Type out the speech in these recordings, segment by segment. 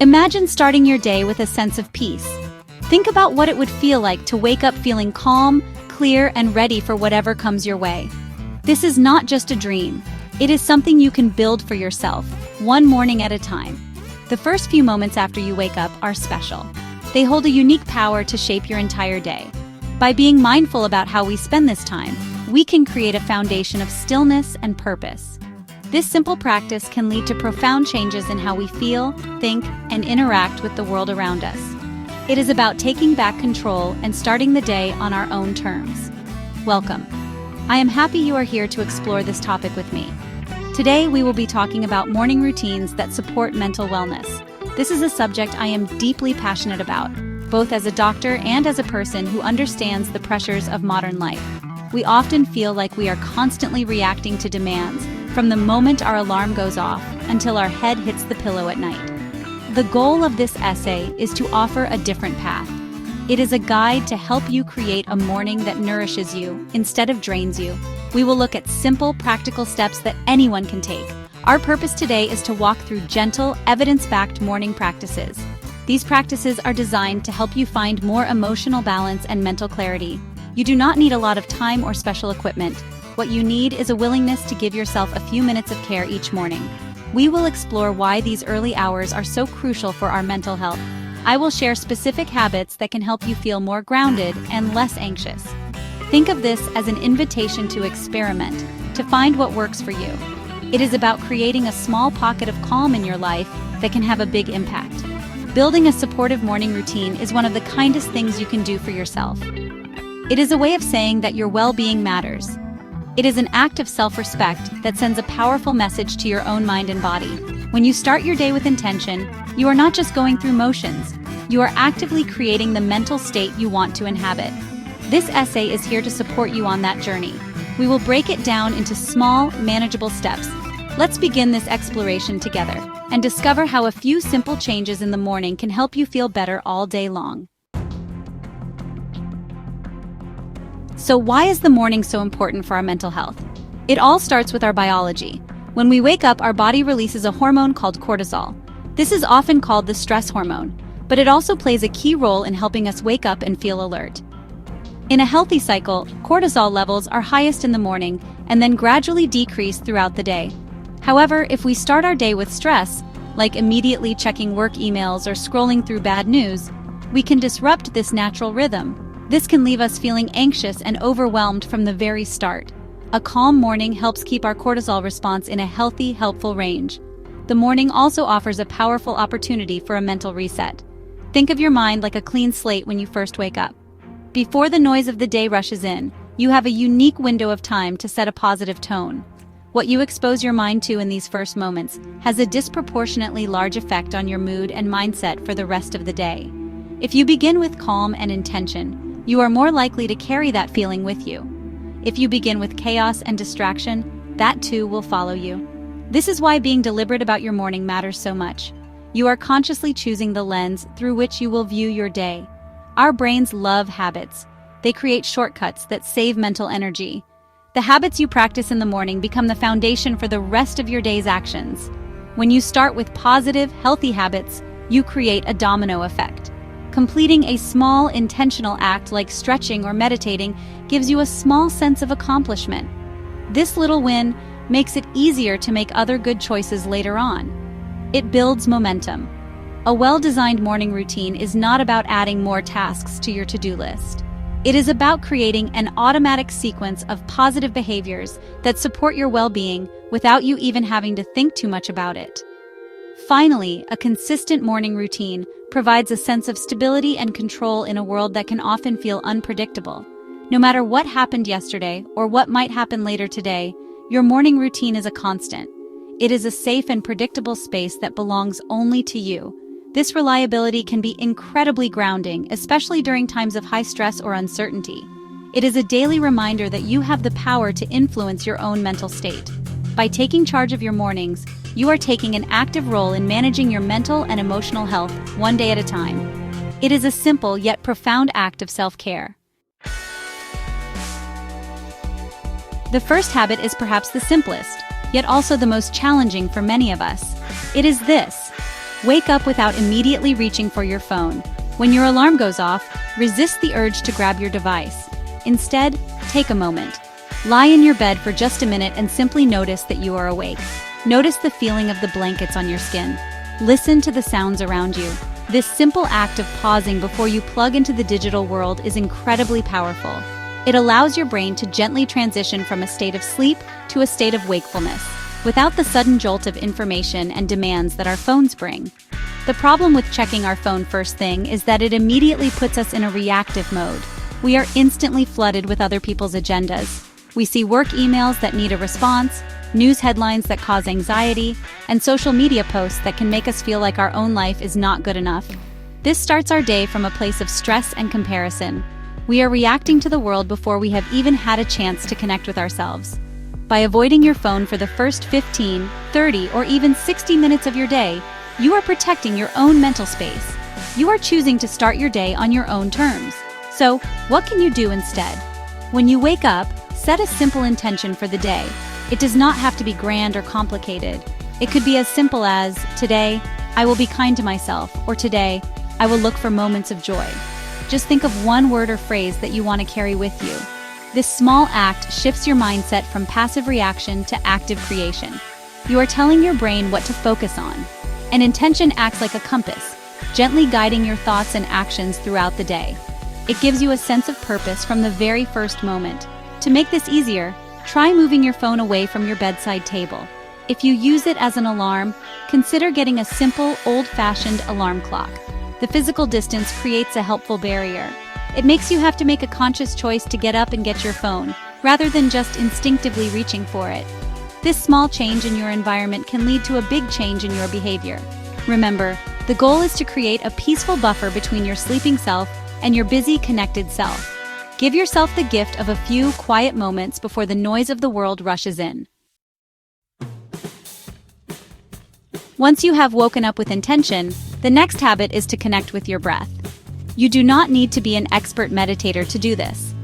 Imagine starting your day with a sense of peace. Think about what it would feel like to wake up feeling calm, clear, and ready for whatever comes your way. This is not just a dream. It is something you can build for yourself, one morning at a time. The first few moments after you wake up are special. They hold a unique power to shape your entire day. By being mindful about how we spend this time, we can create a foundation of stillness and purpose. This simple practice can lead to profound changes in how we feel, think, and interact with the world around us. It is about taking back control and starting the day on our own terms. Welcome. I am happy you are here to explore this topic with me. Today, we will be talking about morning routines that support mental wellness. This is a subject I am deeply passionate about, both as a doctor and as a person who understands the pressures of modern life. We often feel like we are constantly reacting to demands, from the moment our alarm goes off until our head hits the pillow at night. The goal of this essay is to offer a different path. It is a guide to help you create a morning that nourishes you instead of drains you. We will look at simple, practical steps that anyone can take. Our purpose today is to walk through gentle, evidence-backed morning practices. These practices are designed to help you find more emotional balance and mental clarity. You do not need a lot of time or special equipment. What you need is a willingness to give yourself a few minutes of care each morning. We will explore why these early hours are so crucial for our mental health. I will share specific habits that can help you feel more grounded and less anxious. Think of this as an invitation to experiment, to find what works for you. It is about creating a small pocket of calm in your life that can have a big impact. Building a supportive morning routine is one of the kindest things you can do for yourself. It is a way of saying that your well-being matters. It is an act of self-respect that sends a powerful message to your own mind and body. When you start your day with intention, you are not just going through motions. You are actively creating the mental state you want to inhabit. This essay is here to support you on that journey. We will break it down into small, manageable steps. Let's begin this exploration together and discover how a few simple changes in the morning can help you feel better all day long. So why is the morning so important for our mental health? It all starts with our biology. When we wake up, our body releases a hormone called cortisol. This is often called the stress hormone, but it also plays a key role in helping us wake up and feel alert. In a healthy cycle, cortisol levels are highest in the morning and then gradually decrease throughout the day. However, if we start our day with stress, like immediately checking work emails or scrolling through bad news, we can disrupt this natural rhythm. This can leave us feeling anxious and overwhelmed from the very start. A calm morning helps keep our cortisol response in a healthy, helpful range. The morning also offers a powerful opportunity for a mental reset. Think of your mind like a clean slate when you first wake up. Before the noise of the day rushes in, you have a unique window of time to set a positive tone. What you expose your mind to in these first moments has a disproportionately large effect on your mood and mindset for the rest of the day. If you begin with calm and intention, you are more likely to carry that feeling with you. If you begin with chaos and distraction, that too will follow you. This is why being deliberate about your morning matters so much. You are consciously choosing the lens through which you will view your day. Our brains love habits. They create shortcuts that save mental energy. The habits you practice in the morning become the foundation for the rest of your day's actions. When you start with positive, healthy habits, you create a domino effect. Completing a small, intentional act like stretching or meditating gives you a small sense of accomplishment. This little win makes it easier to make other good choices later on. It builds momentum. A well-designed morning routine is not about adding more tasks to your to-do list. It is about creating an automatic sequence of positive behaviors that support your well-being without you even having to think too much about it. Finally, a consistent morning routine provides a sense of stability and control in a world that can often feel unpredictable. No matter what happened yesterday or what might happen later today, your morning routine is a constant. It is a safe and predictable space that belongs only to you. This reliability can be incredibly grounding, especially during times of high stress or uncertainty. It is a daily reminder that you have the power to influence your own mental state. By taking charge of your mornings, you are taking an active role in managing your mental and emotional health one day at a time. It is a simple yet profound act of self-care. The first habit is perhaps the simplest, yet also the most challenging for many of us. It is this: Wake up without immediately reaching for your phone. When your alarm goes off, resist the urge to grab your device. Instead, take a moment. Lie in your bed for just a minute and simply notice that you are awake. Notice the feeling of the blankets on your skin. Listen to the sounds around you. This simple act of pausing before you plug into the digital world is incredibly powerful. It allows your brain to gently transition from a state of sleep to a state of wakefulness, without the sudden jolt of information and demands that our phones bring. The problem with checking our phone first thing is that it immediately puts us in a reactive mode. We are instantly flooded with other people's agendas. We see work emails that need a response, news headlines that cause anxiety, and social media posts that can make us feel like our own life is not good enough. This starts our day from a place of stress and comparison. We are reacting to the world before we have even had a chance to connect with ourselves. By avoiding your phone for the first 15, 30, or even 60 minutes of your day, you are protecting your own mental space. You are choosing to start your day on your own terms. So, what can you do instead? When you wake up, set a simple intention for the day. It does not have to be grand or complicated. It could be as simple as, today, I will be kind to myself, or today, I will look for moments of joy. Just think of one word or phrase that you want to carry with you. This small act shifts your mindset from passive reaction to active creation. You are telling your brain what to focus on. An intention acts like a compass, gently guiding your thoughts and actions throughout the day. It gives you a sense of purpose from the very first moment. To make this easier, try moving your phone away from your bedside table. If you use it as an alarm, consider getting a simple, old-fashioned alarm clock. The physical distance creates a helpful barrier. It makes you have to make a conscious choice to get up and get your phone, rather than just instinctively reaching for it. This small change in your environment can lead to a big change in your behavior. Remember, the goal is to create a peaceful buffer between your sleeping self and your busy, connected self. Give yourself the gift of a few quiet moments before the noise of the world rushes in. Once you have woken up with intention, the next habit is to connect with your breath. You do not need to be an expert meditator to do this.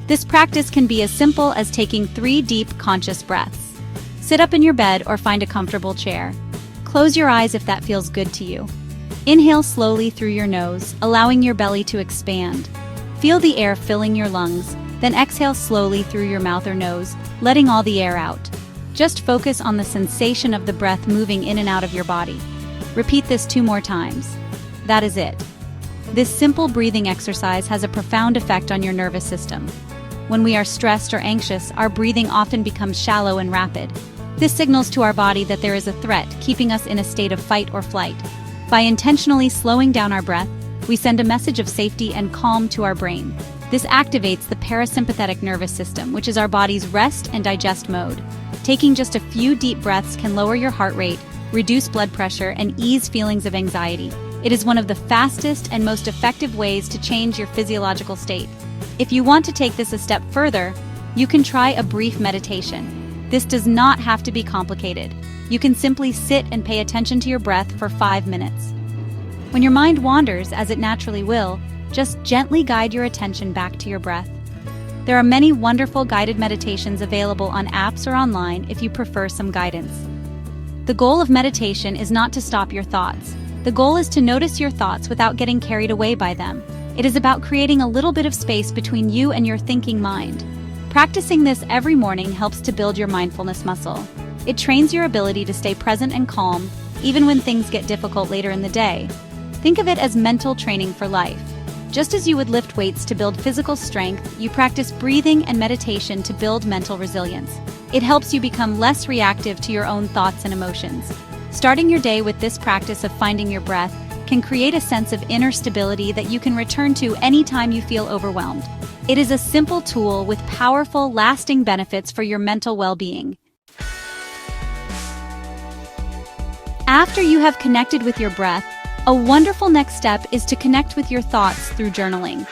This practice can be as simple as taking 3 deep, conscious breaths. Sit up in your bed or find a comfortable chair. Close your eyes if that feels good to you. Inhale slowly through your nose, allowing your belly to expand. Feel the air filling your lungs, then exhale slowly through your mouth or nose, letting all the air out. Just focus on the sensation of the breath moving in and out of your body. Repeat this 2 more times. That is it. This simple breathing exercise has a profound effect on your nervous system. When we are stressed or anxious, our breathing often becomes shallow and rapid. This signals to our body that there is a threat, keeping us in a state of fight or flight. By intentionally slowing down our breath, we send a message of safety and calm to our brain. This activates the parasympathetic nervous system, which is our body's rest and digest mode. Taking just a few deep breaths can lower your heart rate, reduce blood pressure, and ease feelings of anxiety. It is one of the fastest and most effective ways to change your physiological state. If you want to take this a step further, you can try a brief meditation. This does not have to be complicated. You can simply sit and pay attention to your breath for 5 minutes. When your mind wanders, as it naturally will, just gently guide your attention back to your breath. There are many wonderful guided meditations available on apps or online if you prefer some guidance. The goal of meditation is not to stop your thoughts. The goal is to notice your thoughts without getting carried away by them. It is about creating a little bit of space between you and your thinking mind. Practicing this every morning helps to build your mindfulness muscle. It trains your ability to stay present and calm, even when things get difficult later in the day. Think of it as mental training for life. Just as you would lift weights to build physical strength, you practice breathing and meditation to build mental resilience. It helps you become less reactive to your own thoughts and emotions. Starting your day with this practice of finding your breath can create a sense of inner stability that you can return to anytime you feel overwhelmed. It is a simple tool with powerful, lasting benefits for your mental well-being. After you have connected with your breath, a wonderful next step is to connect with your thoughts through journaling.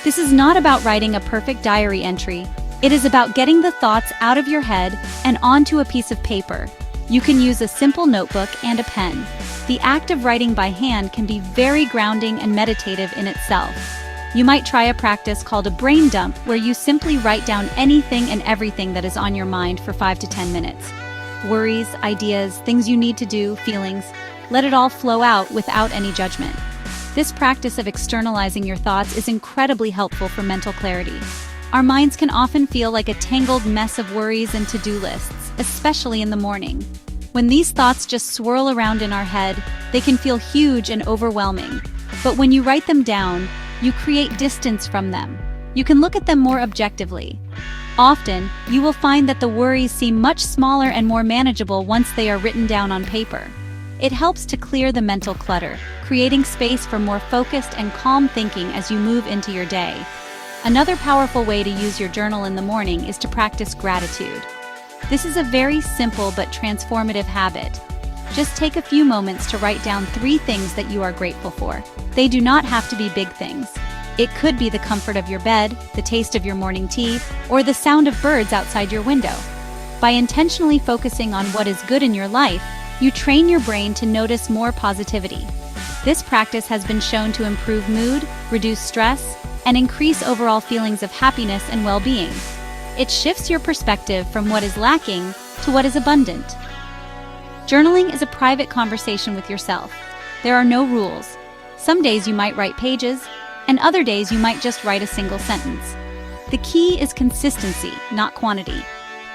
This is not about writing a perfect diary entry. It is about getting the thoughts out of your head and onto a piece of paper. You can use a simple notebook and a pen. The act of writing by hand can be very grounding and meditative in itself. You might try a practice called a brain dump, where you simply write down anything and everything that is on your mind for 5 to 10 minutes. Worries, ideas, things you need to do, feelings. Let it all flow out without any judgment. This practice of externalizing your thoughts is incredibly helpful for mental clarity. Our minds can often feel like a tangled mess of worries and to-do lists, especially in the morning. When these thoughts just swirl around in our head, they can feel huge and overwhelming. But when you write them down, you create distance from them. You can look at them more objectively. Often, you will find that the worries seem much smaller and more manageable once they are written down on paper. It helps to clear the mental clutter, creating space for more focused and calm thinking as you move into your day. Another powerful way to use your journal in the morning is to practice gratitude. This is a very simple but transformative habit. Just take a few moments to write down 3 things that you are grateful for. They do not have to be big things. It could be the comfort of your bed, the taste of your morning tea, or the sound of birds outside your window. By intentionally focusing on what is good in your life, you train your brain to notice more positivity. This practice has been shown to improve mood, reduce stress, and increase overall feelings of happiness and well-being. It shifts your perspective from what is lacking to what is abundant. Journaling is a private conversation with yourself. There are no rules. Some days you might write pages, and other days you might just write a single sentence. The key is consistency, not quantity.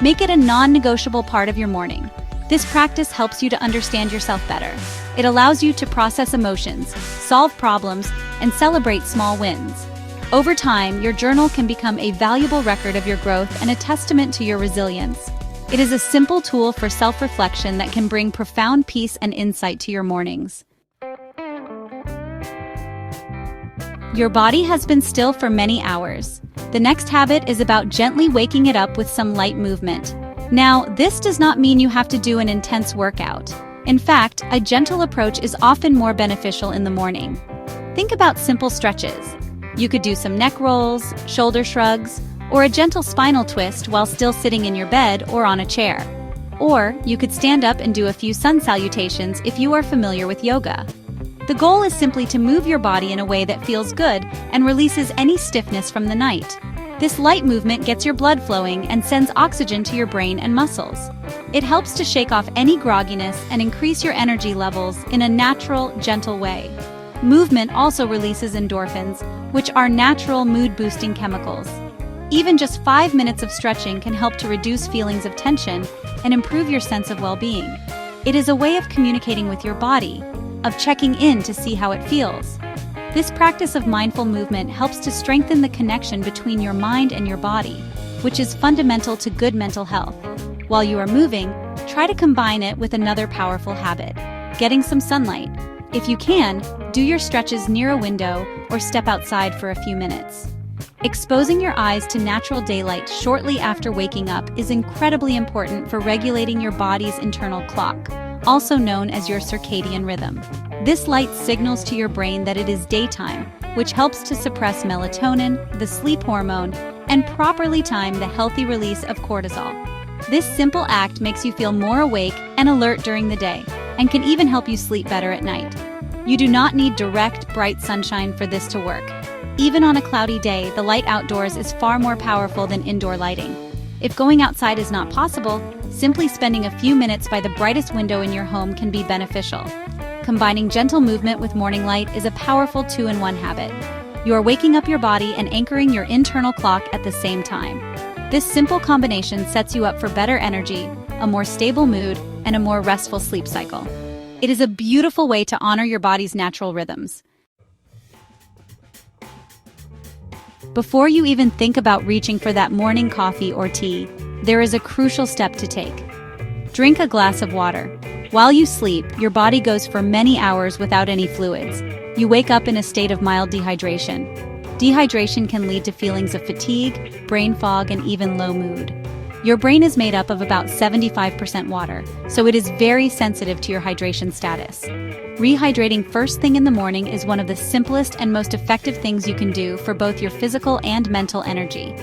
Make it a non-negotiable part of your morning. This practice helps you to understand yourself better. It allows you to process emotions, solve problems, and celebrate small wins. Over time, your journal can become a valuable record of your growth and a testament to your resilience. It is a simple tool for self-reflection that can bring profound peace and insight to your mornings. Your body has been still for many hours. The next habit is about gently waking it up with some light movement. Now, this does not mean you have to do an intense workout. In fact, a gentle approach is often more beneficial in the morning. Think about simple stretches. You could do some neck rolls, shoulder shrugs, or a gentle spinal twist while still sitting in your bed or on a chair. Or you could stand up and do a few sun salutations if you are familiar with yoga. The goal is simply to move your body in a way that feels good and releases any stiffness from the night. This light movement gets your blood flowing and sends oxygen to your brain and muscles. It helps to shake off any grogginess and increase your energy levels in a natural, gentle way. Movement also releases endorphins, which are natural mood-boosting chemicals. Even just 5 minutes of stretching can help to reduce feelings of tension and improve your sense of well-being. It is a way of communicating with your body, of checking in to see how it feels. This practice of mindful movement helps to strengthen the connection between your mind and your body, which is fundamental to good mental health. While you are moving, try to combine it with another powerful habit: getting some sunlight. If you can, do your stretches near a window or step outside for a few minutes. Exposing your eyes to natural daylight shortly after waking up is incredibly important for regulating your body's internal clock, also known as your circadian rhythm. This light signals to your brain that it is daytime, which helps to suppress melatonin, the sleep hormone, and properly time the healthy release of cortisol. This simple act makes you feel more awake and alert during the day, and can even help you sleep better at night. You do not need direct, bright sunshine for this to work. Even on a cloudy day, the light outdoors is far more powerful than indoor lighting. If going outside is not possible, simply spending a few minutes by the brightest window in your home can be beneficial. Combining gentle movement with morning light is a powerful 2-in-1 habit. You are waking up your body and anchoring your internal clock at the same time. This simple combination sets you up for better energy, a more stable mood, and a more restful sleep cycle. It is a beautiful way to honor your body's natural rhythms. Before you even think about reaching for that morning coffee or tea, there is a crucial step to take. Drink a glass of water. While you sleep, your body goes for many hours without any fluids. You wake up in a state of mild dehydration. Dehydration can lead to feelings of fatigue, brain fog, and even low mood. Your brain is made up of about 75% water, so it is very sensitive to your hydration status. Rehydrating first thing in the morning is one of the simplest and most effective things you can do for both your physical and mental energy.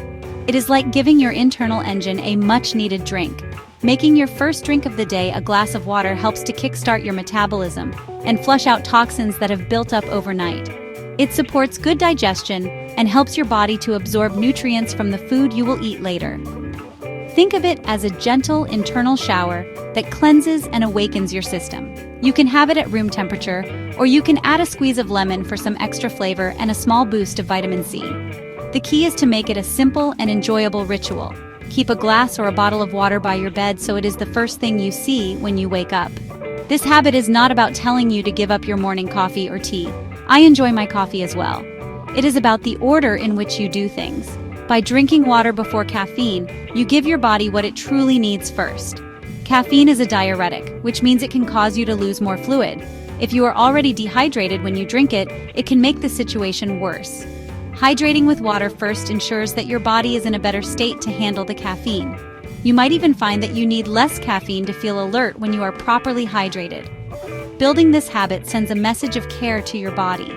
It is like giving your internal engine a much-needed drink. Making your first drink of the day a glass of water helps to kickstart your metabolism and flush out toxins that have built up overnight. It supports good digestion and helps your body to absorb nutrients from the food you will eat later. Think of it as a gentle internal shower that cleanses and awakens your system. You can have it at room temperature, or you can add a squeeze of lemon for some extra flavor and a small boost of vitamin C. The key is to make it a simple and enjoyable ritual. Keep a glass or a bottle of water by your bed so it is the first thing you see when you wake up. This habit is not about telling you to give up your morning coffee or tea. I enjoy my coffee as well. It is about the order in which you do things. By drinking water before caffeine, you give your body what it truly needs first. Caffeine is a diuretic, which means it can cause you to lose more fluid. If you are already dehydrated when you drink it, it can make the situation worse. Hydrating with water first ensures that your body is in a better state to handle the caffeine. You might even find that you need less caffeine to feel alert when you are properly hydrated. Building this habit sends a message of care to your body.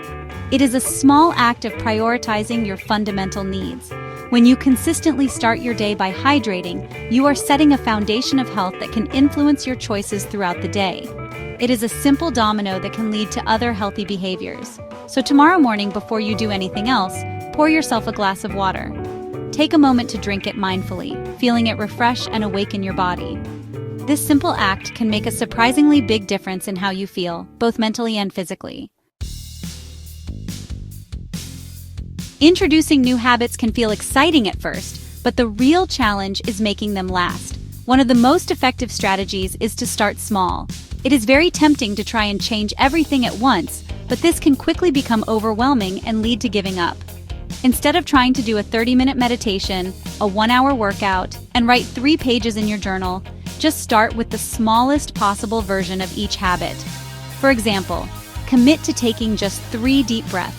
It is a small act of prioritizing your fundamental needs. When you consistently start your day by hydrating, you are setting a foundation of health that can influence your choices throughout the day. It is a simple domino that can lead to other healthy behaviors. So tomorrow morning, before you do anything else, pour yourself a glass of water. Take a moment to drink it mindfully, feeling it refresh and awaken your body. This simple act can make a surprisingly big difference in how you feel, both mentally and physically. Introducing new habits can feel exciting at first, but the real challenge is making them last. One of the most effective strategies is to start small. It is very tempting to try and change everything at once, but this can quickly become overwhelming and lead to giving up. Instead of trying to do a 30-minute meditation, a 1-hour workout, and write 3 pages in your journal, just start with the smallest possible version of each habit. For example, commit to taking just 3 deep breaths.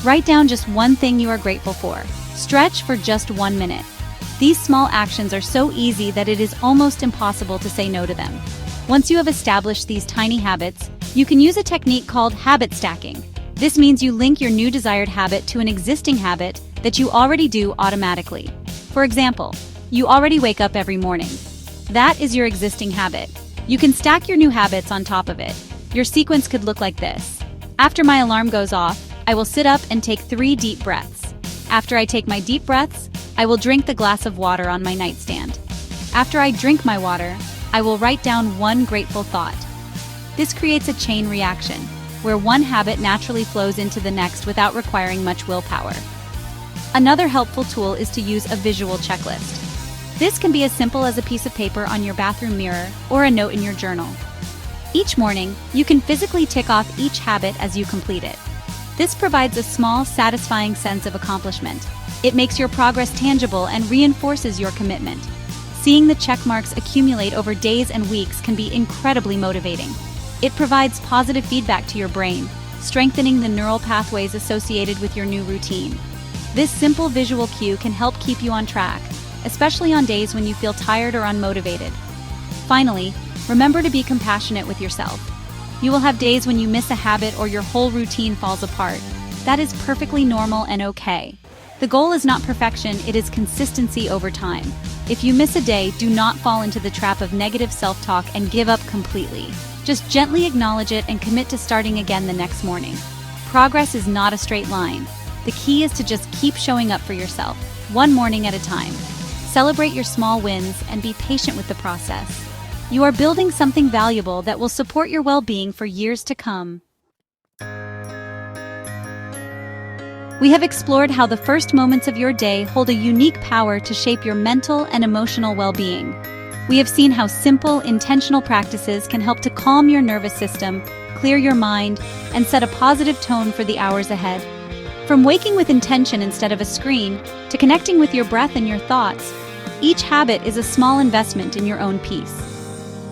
Write down just one thing you are grateful for. Stretch for just 1 minute. These small actions are so easy that it is almost impossible to say no to them. Once you have established these tiny habits, you can use a technique called habit stacking. This means you link your new desired habit to an existing habit that you already do automatically. For example, you already wake up every morning. That is your existing habit. You can stack your new habits on top of it. Your sequence could look like this. After my alarm goes off, I will sit up and take 3 deep breaths. After I take my deep breaths, I will drink the glass of water on my nightstand. After I drink my water, I will write down 1 grateful thought. This creates a chain reaction, where one habit naturally flows into the next without requiring much willpower. Another helpful tool is to use a visual checklist. This can be as simple as a piece of paper on your bathroom mirror or a note in your journal. Each morning, you can physically tick off each habit as you complete it. This provides a small, satisfying sense of accomplishment. It makes your progress tangible and reinforces your commitment. Seeing the check marks accumulate over days and weeks can be incredibly motivating. It provides positive feedback to your brain, strengthening the neural pathways associated with your new routine. This simple visual cue can help keep you on track, especially on days when you feel tired or unmotivated. Finally, remember to be compassionate with yourself. You will have days when you miss a habit or your whole routine falls apart. That is perfectly normal and okay. The goal is not perfection, it is consistency over time. If you miss a day, do not fall into the trap of negative self-talk and give up completely. Just gently acknowledge it and commit to starting again the next morning. Progress is not a straight line. The key is to just keep showing up for yourself, one morning at a time. Celebrate your small wins and be patient with the process. You are building something valuable that will support your well-being for years to come. We have explored how the first moments of your day hold a unique power to shape your mental and emotional well-being. We have seen how simple, intentional practices can help to calm your nervous system, clear your mind, and set a positive tone for the hours ahead. From waking with intention instead of a screen, to connecting with your breath and your thoughts, each habit is a small investment in your own peace.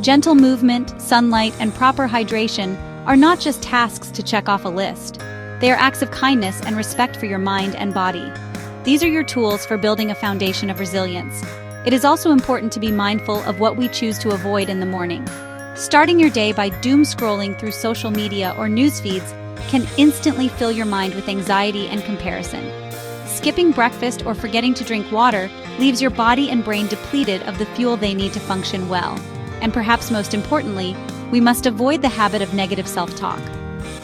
Gentle movement, sunlight, and proper hydration are not just tasks to check off a list. They are acts of kindness and respect for your mind and body. These are your tools for building a foundation of resilience. It is also important to be mindful of what we choose to avoid in the morning. Starting your day by doom scrolling through social media or news feeds can instantly fill your mind with anxiety and comparison. Skipping breakfast or forgetting to drink water leaves your body and brain depleted of the fuel they need to function well. And perhaps most importantly, we must avoid the habit of negative self-talk.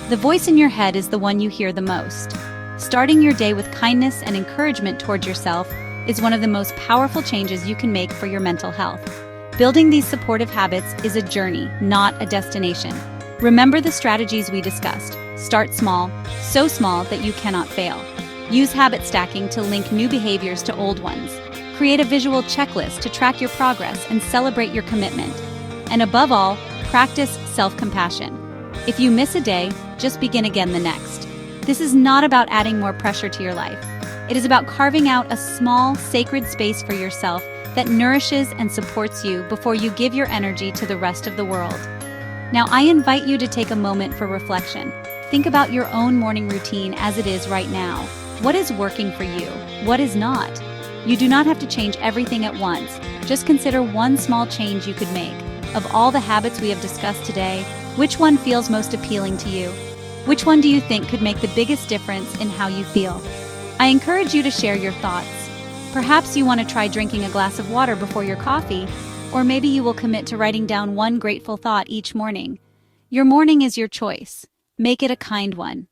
The voice in your head is the one you hear the most. Starting your day with kindness and encouragement towards yourself is one of the most powerful changes you can make for your mental health. Building these supportive habits is a journey, not a destination. Remember the strategies we discussed. Start small, so small that you cannot fail. Use habit stacking to link new behaviors to old ones. Create a visual checklist to track your progress and celebrate your commitment. And above all, practice self-compassion. If you miss a day, just begin again the next. This is not about adding more pressure to your life. It is about carving out a small, sacred space for yourself that nourishes and supports you before you give your energy to the rest of the world. Now, I invite you to take a moment for reflection. Think about your own morning routine as it is right now. What is working for you? What is not? You do not have to change everything at once. Just consider one small change you could make. Of all the habits we have discussed today, which one feels most appealing to you? Which one do you think could make the biggest difference in how you feel? I encourage you to share your thoughts. Perhaps you want to try drinking a glass of water before your coffee, or maybe you will commit to writing down one grateful thought each morning. Your morning is your choice. Make it a kind one.